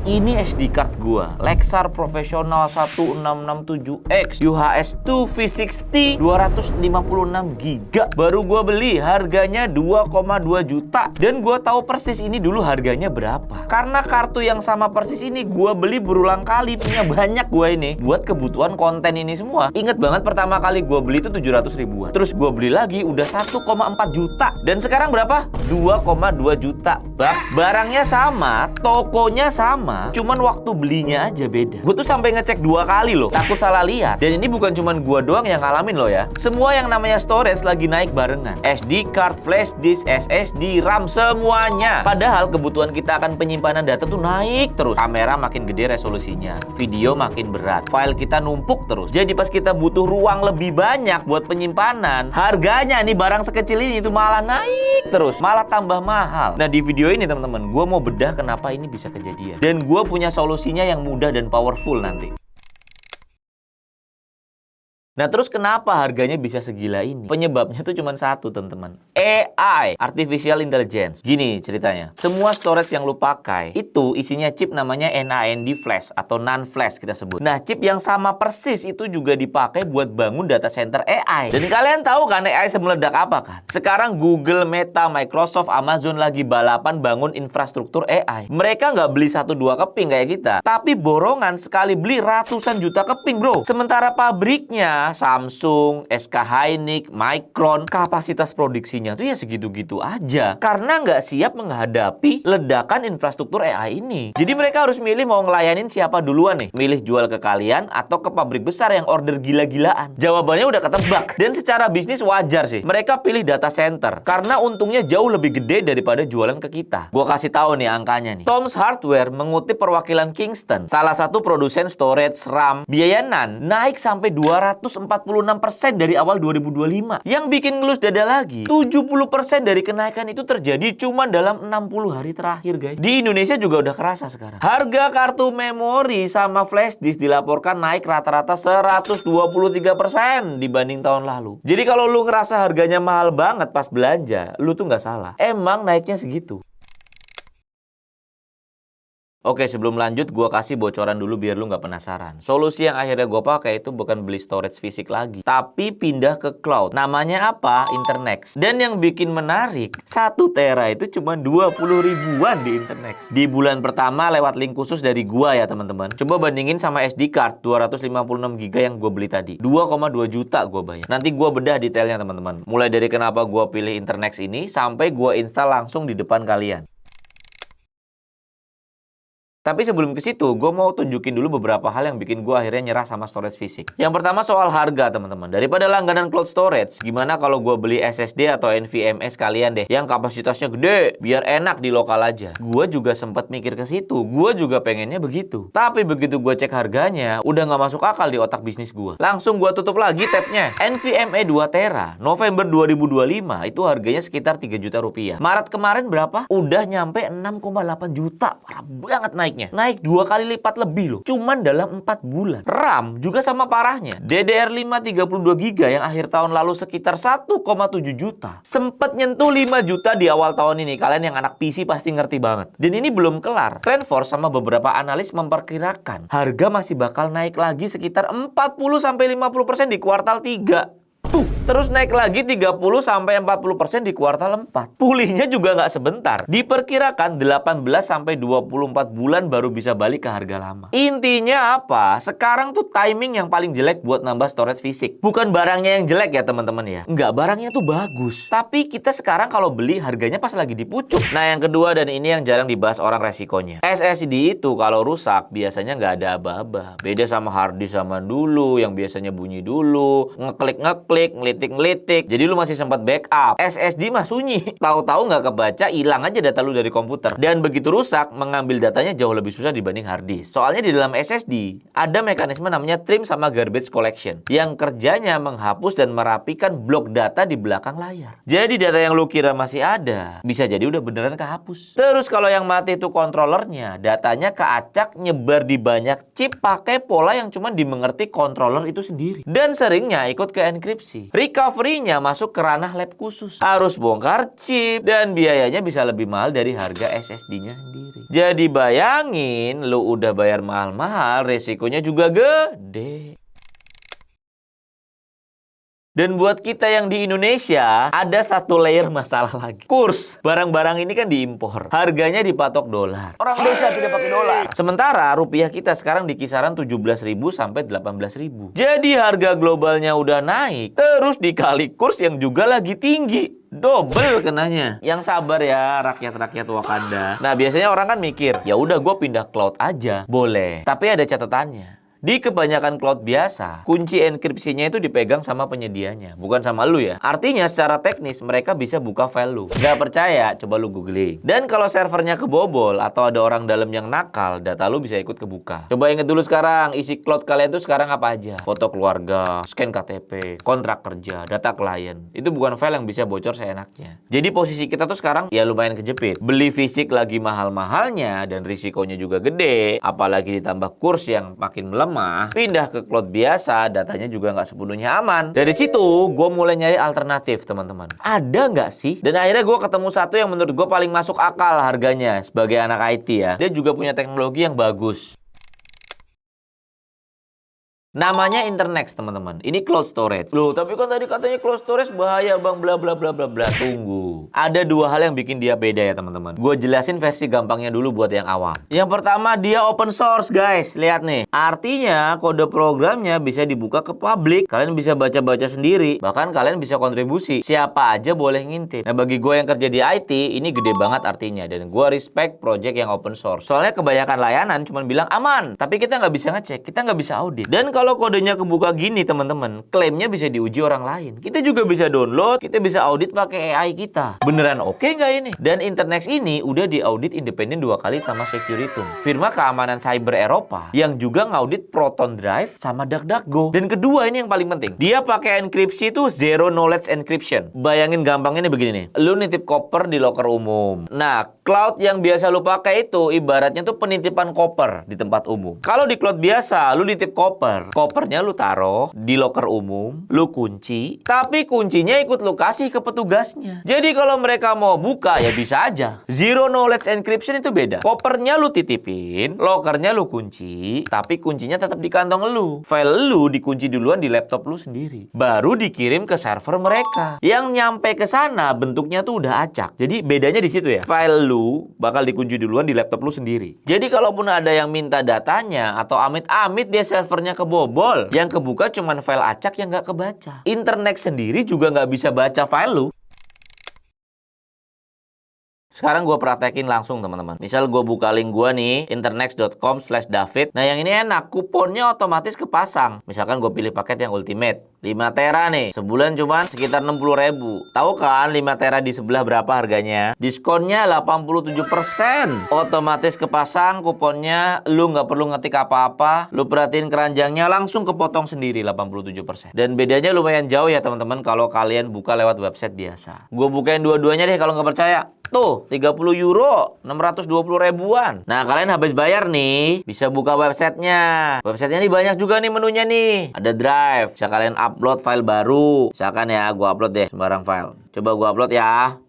Ini SD card gua, Lexar Professional 1667X UHS 2 V60 256 GB. Baru gua beli, harganya 2,2 juta. Dan gua tahu persis ini dulu harganya berapa. Karena kartu yang sama persis ini gua beli berulang kali, punya banyak gua ini buat kebutuhan konten ini semua. Ingat banget pertama kali gua beli itu 700 ribuan. Terus gua beli lagi udah 1,4 juta. Dan sekarang berapa? 2,2 juta. Barangnya sama, tokonya sama, cuman waktu belinya aja beda. Gue tuh sampai ngecek 2 kali loh, takut salah lihat. Dan ini bukan cuman gue doang yang ngalamin loh ya. Semua yang namanya storage lagi naik barengan. SD card, flash disk, SSD, RAM, semuanya. Padahal kebutuhan kita akan penyimpanan data tuh naik terus. Kamera makin gede resolusinya, video makin berat, file kita numpuk terus. Jadi pas kita butuh ruang lebih banyak buat penyimpanan, harganya nih barang sekecil ini tuh malah naik terus, malah tambah mahal. Nah di video ini teman-teman, gue mau bedah kenapa ini bisa kejadian. Dan gue punya solusinya yang mudah dan powerful nanti. Nah terus kenapa harganya bisa segila ini? Penyebabnya tuh cuma satu teman-teman. AI, Artificial Intelligence. Gini ceritanya. Semua storage yang lu pakai itu isinya chip namanya NAND flash atau NAND flash kita sebut. Nah chip yang sama persis itu juga dipakai buat bangun data center AI. Dan kalian tahu kan AI semeledak apa kan? Sekarang Google, Meta, Microsoft, Amazon lagi balapan bangun infrastruktur AI. Mereka nggak beli 1-2 keping kayak kita, tapi borongan sekali beli ratusan juta keping bro. Sementara pabriknya Samsung, SK Hynix, Micron, kapasitas produksinya tuh ya segitu-gitu aja. Karena nggak siap menghadapi ledakan infrastruktur AI ini. Jadi mereka harus milih mau ngelayanin siapa duluan nih. Milih jual ke kalian atau ke pabrik besar yang order gila-gilaan. Jawabannya udah ketebak. Dan secara bisnis wajar sih. Mereka pilih data center. Karena untungnya jauh lebih gede daripada jualan ke kita. Gua kasih tahu nih angkanya nih. Tom's Hardware mengutip perwakilan Kingston, salah satu produsen storage RAM, biaya NAND naik sampai 246% dari awal 2025. Yang bikin ngelus dada lagi, 70% dari kenaikan itu terjadi cuma dalam 60 hari terakhir guys. Di Indonesia juga udah kerasa sekarang. Harga kartu memori sama flash disk dilaporkan naik rata-rata 123% dibanding tahun lalu. Jadi kalau lu ngerasa harganya mahal banget pas belanja, lu tuh nggak salah. Emang naiknya segitu. Oke, sebelum lanjut gue kasih bocoran dulu biar lu nggak penasaran. Solusi yang akhirnya gue pakai itu bukan beli storage fisik lagi, tapi pindah ke cloud. Namanya apa? Internext. Dan yang bikin menarik, 1 tera itu cuma 20 ribuan di Internext. Di bulan pertama lewat link khusus dari gua ya teman-teman. Coba bandingin sama SD card 256 GB yang gue beli tadi. 2,2 juta gue bayar. Nanti gue bedah detailnya teman-teman. Mulai dari kenapa gue pilih Internext ini sampai gue install langsung di depan kalian. Tapi sebelum ke situ, gue mau tunjukin dulu beberapa hal yang bikin gue akhirnya nyerah sama storage fisik. Yang pertama soal harga teman-teman. Daripada langganan cloud storage, gimana kalau gue beli SSD atau NVMe sekalian deh, yang kapasitasnya gede, biar enak di lokal aja. Gue juga sempat mikir ke situ. Gue juga pengennya begitu. Tapi begitu gue cek harganya, udah nggak masuk akal di otak bisnis gue. Langsung gue tutup lagi tabnya. NVMe 2 tera, November 2025 itu harganya sekitar 3 juta rupiah. Maret kemarin berapa? Udah nyampe 6,8 juta. Parah banget naik. Naik 2 kali lipat lebih loh. Cuman dalam 4 bulan. RAM juga sama parahnya. DDR5 32 GB yang akhir tahun lalu sekitar 1,7 juta. Sempet nyentuh 5 juta di awal tahun ini. Kalian yang anak PC pasti ngerti banget. Dan ini belum kelar. TrendForce sama beberapa analis memperkirakan harga masih bakal naik lagi sekitar 40-50% di kuartal 3. Terus naik lagi 30-40% di kuartal 4. Pulihnya juga nggak sebentar. Diperkirakan 18-24 bulan baru bisa balik ke harga lama. Intinya apa? Sekarang tuh timing yang paling jelek buat nambah storage fisik. Bukan barangnya yang jelek ya teman-teman ya. Nggak, barangnya tuh bagus. Tapi kita sekarang kalau beli harganya pas lagi di pucuk. Nah yang kedua dan ini yang jarang dibahas orang resikonya. SSD itu kalau rusak biasanya nggak ada aba-aba. Beda sama hard disk zaman dulu yang biasanya bunyi dulu. Ngeklik, ngelitik. Jadi lu masih sempat backup. SSD mah sunyi. Tahu-tahu nggak kebaca, hilang aja data lu dari komputer. Dan begitu rusak, mengambil datanya jauh lebih susah dibanding hard disk. Soalnya di dalam SSD ada mekanisme namanya trim sama garbage collection yang kerjanya menghapus dan merapikan blok data di belakang layar. Jadi data yang lu kira masih ada, bisa jadi udah beneran kehapus. Terus kalau yang mati itu kontrolernya, datanya keacak nyebar di banyak chip pakai pola yang cuma dimengerti controller itu sendiri. Dan seringnya ikut ke enkripsi. recovery-nya masuk ke ranah lab khusus. Harus bongkar chip dan biayanya bisa lebih mahal dari harga SSD-nya sendiri. Jadi bayangin, lu udah bayar mahal-mahal, resikonya juga gede. Dan buat kita yang di Indonesia, ada satu layer masalah lagi. Kurs. Barang-barang ini kan diimpor. Harganya dipatok dolar. Orang desa tidak pakai dolar. Sementara rupiah kita sekarang di kisaran 17.000 sampai 18.000. Jadi harga globalnya udah naik. Terus dikali kurs yang juga lagi tinggi. Double kenanya. Yang sabar ya rakyat-rakyat Wakanda. Nah biasanya orang kan mikir, ya udah gue pindah cloud aja. Boleh. Tapi ada catatannya. Di kebanyakan cloud biasa, kunci enkripsinya itu dipegang sama penyedianya, bukan sama lu ya. Artinya secara teknis mereka bisa buka file lu. Gak percaya? Coba lu googling. Dan kalau servernya kebobol atau ada orang dalam yang nakal, data lu bisa ikut kebuka. Coba inget dulu sekarang, isi cloud kalian tuh sekarang apa aja? Foto keluarga, scan KTP, kontrak kerja, data klien. Itu bukan file yang bisa bocor seenaknya. Jadi posisi kita tuh sekarang ya lumayan kejepit. Beli fisik lagi mahal-mahalnya dan risikonya juga gede. Apalagi ditambah kurs yang makin melemah. Pindah ke cloud biasa, datanya juga nggak sepenuhnya aman. Dari situ, gue mulai nyari alternatif, teman-teman. Ada nggak sih? Dan akhirnya gue ketemu satu yang menurut gue paling masuk akal harganya sebagai anak IT ya. Dia juga punya teknologi yang bagus. Namanya Internext, teman-teman. Ini cloud storage. Loh, tapi kan tadi katanya cloud storage bahaya, Bang, bla bla bla bla bla. Tunggu. Ada dua hal yang bikin dia beda ya, teman-teman. Gue jelasin versi gampangnya dulu buat yang awam. Yang pertama, dia open source, guys. Lihat nih. Artinya, kode programnya bisa dibuka ke publik. Kalian bisa baca-baca sendiri. Bahkan kalian bisa kontribusi. Siapa aja boleh ngintip. Nah, bagi gue yang kerja di IT, ini gede banget artinya. Dan gue respect project yang open source. Soalnya kebanyakan layanan cuma bilang aman. Tapi kita nggak bisa ngecek. Kita nggak bisa audit. Dan kalau kodenya kebuka gini, teman-teman, klaimnya bisa diuji orang lain. Kita juga bisa download, kita bisa audit pakai AI kita. Beneran oke nggak ini? Dan Internext ini udah diaudit independen 2 kali sama Securitum, firma keamanan cyber Eropa, yang juga ngaudit Proton Drive sama DuckDuckGo. Dan kedua ini yang paling penting, dia pakai enkripsi itu zero knowledge encryption. Bayangin gampangnya nih begini nih, lu nitip koper di loker umum. Nah, cloud yang biasa lu pakai itu ibaratnya tuh penitipan koper di tempat umum. Kalau di cloud biasa, lu nitip kopernya lu taruh di loker umum, lu kunci, tapi kuncinya ikut lu kasih ke petugasnya. Jadi kalau mereka mau buka ya bisa aja. Zero knowledge encryption itu beda. Kopernya lu titipin, lokernya lu kunci, tapi kuncinya tetap di kantong lu. File lu dikunci duluan di laptop lu sendiri. Baru dikirim ke server mereka. Yang nyampe ke sana bentuknya tuh udah acak. Jadi bedanya di situ ya. File lu bakal dikunci duluan di laptop lu sendiri. Jadi kalaupun ada yang minta datanya atau amit-amit dia servernya kebobol, yang kebuka cuman file acak yang nggak kebaca. Internext sendiri juga nggak bisa baca file lu. Sekarang gue praktekin langsung, teman-teman. Misal gue buka link gue nih, internext.com/David. Nah, yang ini enak, kuponnya otomatis kepasang. Misalkan gue pilih paket yang ultimate, 5 tera nih. Sebulan cuman sekitar 60.000. Tahu kan 5 tera di sebelah berapa harganya? Diskonnya 87%. Otomatis kepasang kuponnya, lu nggak perlu ngetik apa-apa. Lu perhatiin keranjangnya langsung kepotong sendiri 87%. Dan bedanya lumayan jauh ya, teman-teman, kalau kalian buka lewat website biasa. Gue bukain dua-duanya deh kalau nggak percaya. Tuh, 30 euro, 620 ribuan. Nah, kalian habis bayar nih, bisa buka websitenya. Websitenya nih banyak juga nih menunya nih. Ada drive, bisa kalian upload file baru. Misalkan ya, gua upload deh sembarang file. Coba gua upload ya.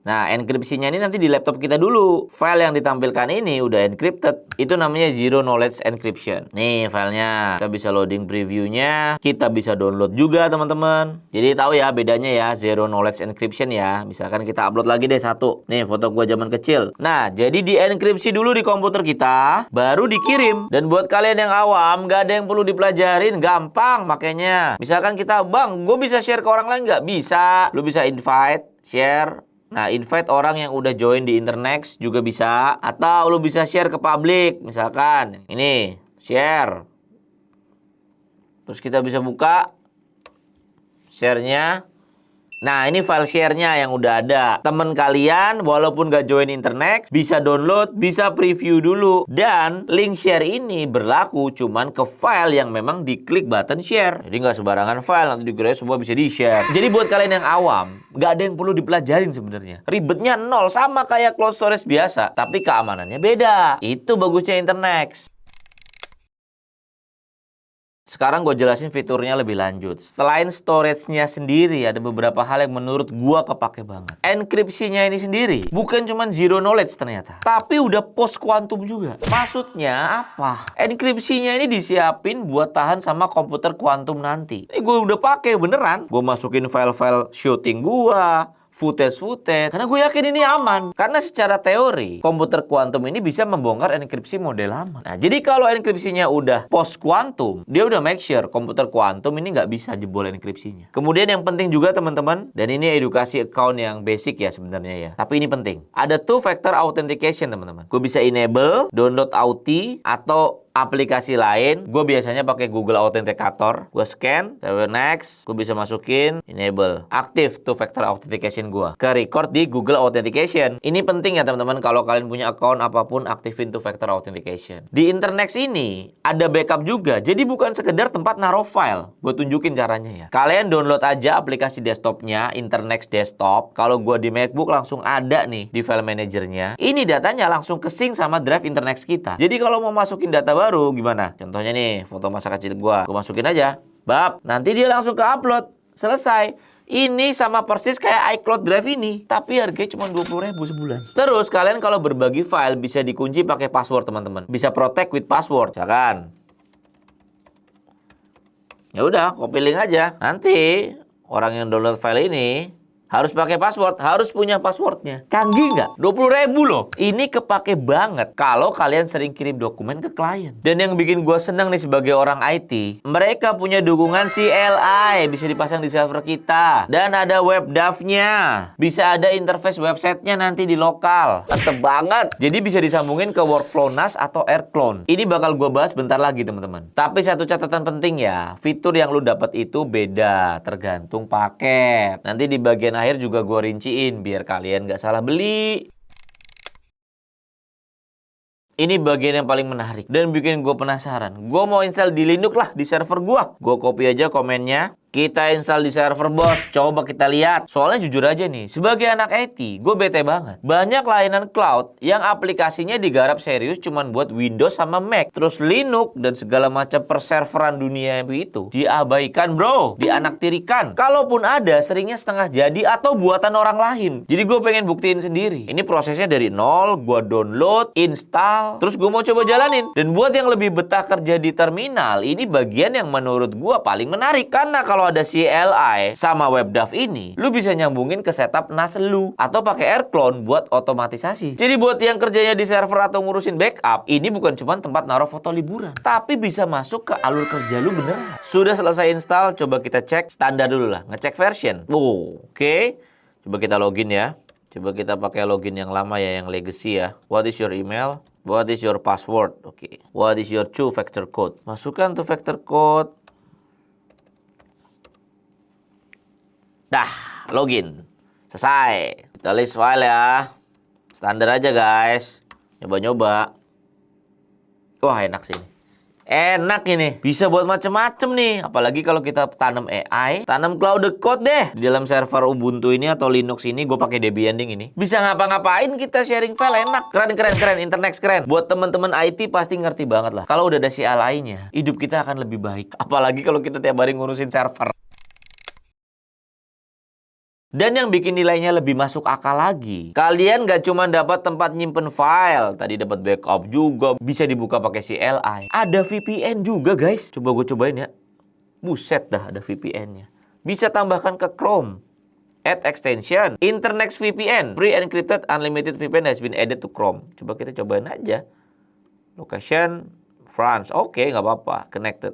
Nah, enkripsinya ini nanti di laptop kita dulu. File yang ditampilkan ini udah encrypted. Itu namanya zero knowledge encryption. Nih filenya. Kita bisa loading previewnya. Kita bisa download juga, teman-teman. Jadi tahu ya bedanya ya zero knowledge encryption ya. Misalkan kita upload lagi deh satu. Nih foto gua zaman kecil. Nah, jadi di enkripsi dulu di komputer kita, baru dikirim. Dan buat kalian yang awam, gak ada yang perlu dipelajarin. Gampang makanya. Misalkan kita, Bang, gue bisa share ke orang lain nggak? Bisa. Lu bisa invite, share. Nah, invite orang yang udah join di Internext juga bisa. Atau lu bisa share ke publik. Misalkan, ini, share. Terus kita bisa buka share-nya. Nah, ini file share-nya yang udah ada. Temen kalian, walaupun gak join Internext, bisa download, bisa preview dulu. Dan link share ini berlaku cuman ke file yang memang diklik button share. Jadi gak sembarangan file, nanti dikira semua bisa di-share. Jadi buat kalian yang awam, gak ada yang perlu dipelajarin sebenarnya. Ribetnya nol, sama kayak cloud storage biasa. Tapi keamanannya beda. Itu bagusnya Internext. Sekarang gue jelasin fiturnya lebih lanjut. Selain storage-nya sendiri, ada beberapa hal yang menurut gue kepake banget. Enkripsinya ini sendiri bukan cuma zero knowledge ternyata, tapi udah post quantum juga. Maksudnya apa? Enkripsinya ini disiapin buat tahan sama komputer kuantum nanti. Ini gue udah pakai beneran. Gue masukin file-file shooting gue, footage, karena gue yakin ini aman. Karena secara teori, komputer kuantum ini bisa membongkar enkripsi model lama. Nah, jadi kalau enkripsinya udah post kuantum, dia udah make sure komputer kuantum ini nggak bisa jebol enkripsinya. Kemudian yang penting juga teman-teman, dan ini edukasi account yang basic ya sebenarnya ya, tapi ini penting. Ada two factor authentication teman-teman. Gue bisa enable, download Auth, atau aplikasi lain. Gue biasanya pakai Google Authenticator. Gue scan, saya next, gue bisa masukin enable, aktif two factor authentication gue ke record di Google Authentication. Ini penting ya teman-teman, kalau kalian punya account apapun, aktifin two factor authentication. Di Internext ini ada backup juga, jadi bukan sekedar tempat naruh file. Gue tunjukin caranya ya. Kalian download aja aplikasi desktopnya, Internext Desktop. Kalau gue di MacBook langsung ada nih di file manajernya. Ini datanya langsung ke sync sama drive Internext kita. Jadi kalau mau masukin data baru gimana? Contohnya nih, foto masa kecil gue masukin aja. Bab, nanti dia langsung ke upload. Selesai. Ini sama persis kayak iCloud Drive ini, tapi harganya cuma 20.000 sebulan. Terus kalian kalau berbagi file bisa dikunci pakai password teman-teman. Bisa protect with password, misalkan. Ya udah, copy link aja. Nanti orang yang download file ini harus pakai password, harus punya passwordnya. Canggih nggak? 20.000 loh. Ini kepake banget kalau kalian sering kirim dokumen ke klien. Dan yang bikin gue seneng nih sebagai orang IT, mereka punya dukungan CLI, bisa dipasang di server kita. Dan ada WebDAV-nya. Bisa ada interface websitenya nanti di lokal. Mantep banget. Jadi bisa disambungin ke workflow NAS atau AirClone. Ini bakal gue bahas bentar lagi teman-teman. Tapi satu catatan penting ya, fitur yang lu dapat itu beda, tergantung paket. Nanti di bagian akhir juga gue rinciin biar kalian nggak salah beli. Ini bagian yang paling menarik dan bikin gue penasaran. Gue mau install di Linux lah di server gue. Gue copy aja komennya. Kita install di server bos. Coba kita lihat. Soalnya jujur aja nih, sebagai anak IT, gue bete banget. Banyak layanan cloud yang aplikasinya digarap serius cuman buat Windows sama Mac. Terus Linux dan segala macam perserveran dunia itu diabaikan bro, dianaktirikan. Kalaupun ada, seringnya setengah jadi atau buatan orang lain. Jadi gue pengen buktiin sendiri. Ini prosesnya dari nol, gue download, install, terus gue mau coba jalanin. Dan buat yang lebih betah kerja di terminal, ini bagian yang menurut gue paling menarik. Karena kalau ada CLI sama WebDAV ini, lu bisa nyambungin ke setup NAS lu atau pakai AirClone buat otomatisasi. Jadi buat yang kerjanya di server atau ngurusin backup, ini bukan cuma tempat naruh foto liburan, tapi bisa masuk ke alur kerja lu beneran. Sudah selesai install, coba kita cek standar dulu lah, ngecek version. Oke. Coba kita login ya. Coba kita pakai login yang lama ya, yang legacy ya. What is your email? What is your password? Oke. What is your two factor code? Masukkan two factor code. Dah, login. Selesai. Kita list file ya. Standar aja guys. Nyoba-nyoba. Wah enak sih ini. Enak ini. Bisa buat macem-macem nih. Apalagi kalau kita tanam AI. Tanam Cloud Code deh. Di dalam server Ubuntu ini atau Linux ini. Gue pakai Debian ini. Bisa ngapa-ngapain kita sharing file. Enak. Keren. Internext keren. Buat teman-teman IT pasti ngerti banget lah. Kalau udah ada CLI-nya, hidup kita akan lebih baik. Apalagi kalau kita tiap hari ngurusin server. Dan yang bikin nilainya lebih masuk akal lagi, kalian gak cuma dapat tempat nyimpen file, tadi dapat backup juga, bisa dibuka pakai CLI. Ada VPN juga guys. Coba gue cobain ya. Buset dah ada VPN-nya. Bisa tambahkan ke Chrome. Add extension. Internext VPN. Free encrypted unlimited VPN has been added to Chrome. Coba kita cobain aja. Location France. Oke, nggak apa-apa. Connected.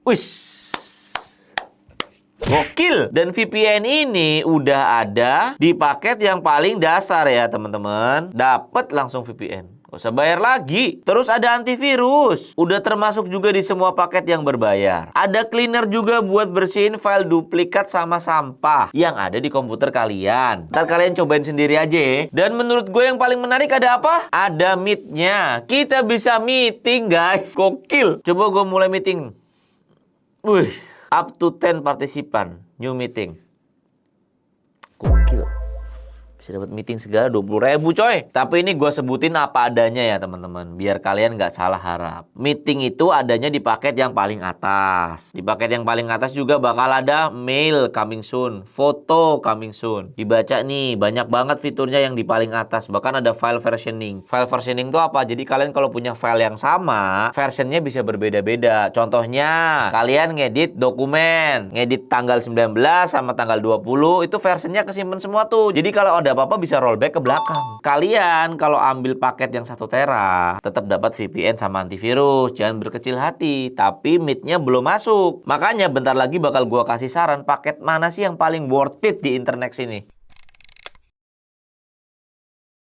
Wis. Gokil. Dan VPN ini udah ada di paket yang paling dasar ya teman-teman. Dapat langsung VPN. Gak usah bayar lagi. Terus ada antivirus. Udah termasuk juga di semua paket yang berbayar. Ada cleaner juga buat bersihin file duplikat sama sampah yang ada di komputer kalian. Ntar kalian cobain sendiri aja ya. Dan menurut gue yang paling menarik ada apa? Ada Meet-nya. Kita bisa meeting guys. Gokil. Coba gue mulai meeting. Wih. Up to 10 partisipan. New meeting. Gokil. Bisa Bisa dapat meeting segala 20.000 coy. Tapi ini gue sebutin apa adanya ya teman-teman, biar kalian nggak salah harap. Meeting itu adanya di paket yang paling atas. Di paket yang paling atas juga bakal ada mail coming soon, foto coming soon. Dibaca nih, banyak banget fiturnya yang di paling atas. Bahkan ada file versioning. File versioning itu apa? Jadi kalian kalau punya file yang sama, versionnya bisa berbeda-beda. Contohnya, kalian ngedit dokumen, ngedit tanggal 19 sama tanggal 20, itu versionnya kesimpan semua tuh. Jadi kalau ada apa-apa bisa rollback ke belakang. Kalian kalau ambil paket yang 1 tera, tetap dapat VPN sama antivirus. Jangan berkecil hati, tapi Meet-nya belum masuk. Makanya bentar lagi bakal gua kasih saran paket mana sih yang paling worth it di internet sini.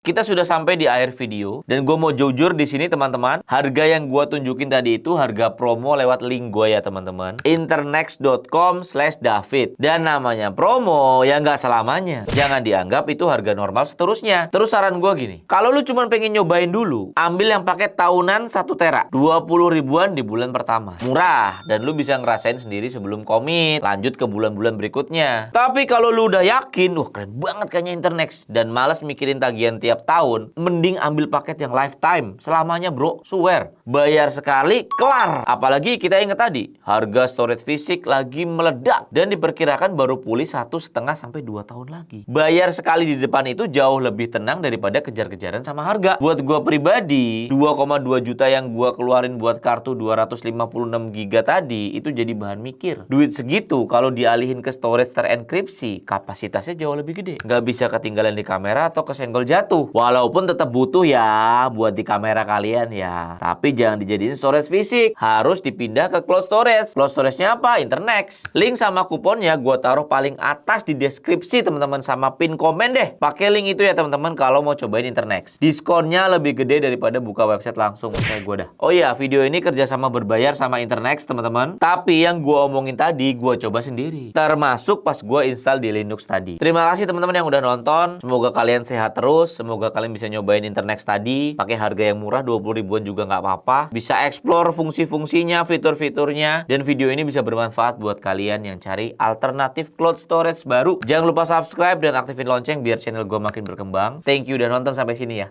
Kita sudah sampai di akhir video dan gue mau jujur di sini teman-teman, harga yang gue tunjukin tadi itu harga promo lewat link gue ya teman-teman, internext.com/David, dan namanya promo ya nggak selamanya. Jangan dianggap itu harga normal seterusnya. Terus saran gue gini, kalau lu cuma pengen nyobain dulu, ambil yang paket tahunan 1 tera, 20 ribuan di bulan pertama, murah dan lu bisa ngerasain sendiri sebelum komit, lanjut ke bulan-bulan berikutnya. Tapi kalau lu udah yakin, wah keren banget kayaknya Internext dan males mikirin tagihan tiap tahun, mending ambil paket yang lifetime selamanya bro, swear. Bayar sekali kelar. Apalagi kita ingat tadi, harga storage fisik lagi meledak dan diperkirakan baru pulih 1,5 sampai 2 tahun lagi. Bayar sekali di depan itu jauh lebih tenang daripada kejar-kejaran sama harga. Buat gua pribadi, 2,2 juta yang gua keluarin buat kartu 256 GB tadi itu jadi bahan mikir. Duit segitu kalau dialihin ke storage terenkripsi, kapasitasnya jauh lebih gede. Nggak bisa ketinggalan di kamera atau kesenggol jatuh. Walaupun tetap butuh ya buat di kamera kalian ya. Tapi jangan dijadiin storage fisik. Harus dipindah ke cloud storage. Cloud storage-nya apa? Internext. Link sama kuponnya gue taruh paling atas di deskripsi teman-teman, sama pin komen deh. Pakai link itu ya teman-teman kalau mau cobain Internext. Diskonnya lebih gede daripada buka website langsung kayak gue dah. Oh iya, video ini kerjasama berbayar sama Internext teman-teman. Tapi yang gue omongin tadi gue coba sendiri. Termasuk pas gue install di Linux tadi. Terima kasih teman-teman yang udah nonton. Semoga kalian sehat terus. Semoga kalian bisa nyobain Internext tadi pakai harga yang murah, 20 ribuan juga nggak apa-apa. Bisa explore fungsi-fungsinya, fitur-fiturnya, dan video ini bisa bermanfaat buat kalian yang cari alternatif cloud storage baru. Jangan lupa subscribe dan aktifin lonceng biar channel gue makin berkembang. Thank you udah nonton sampai sini ya.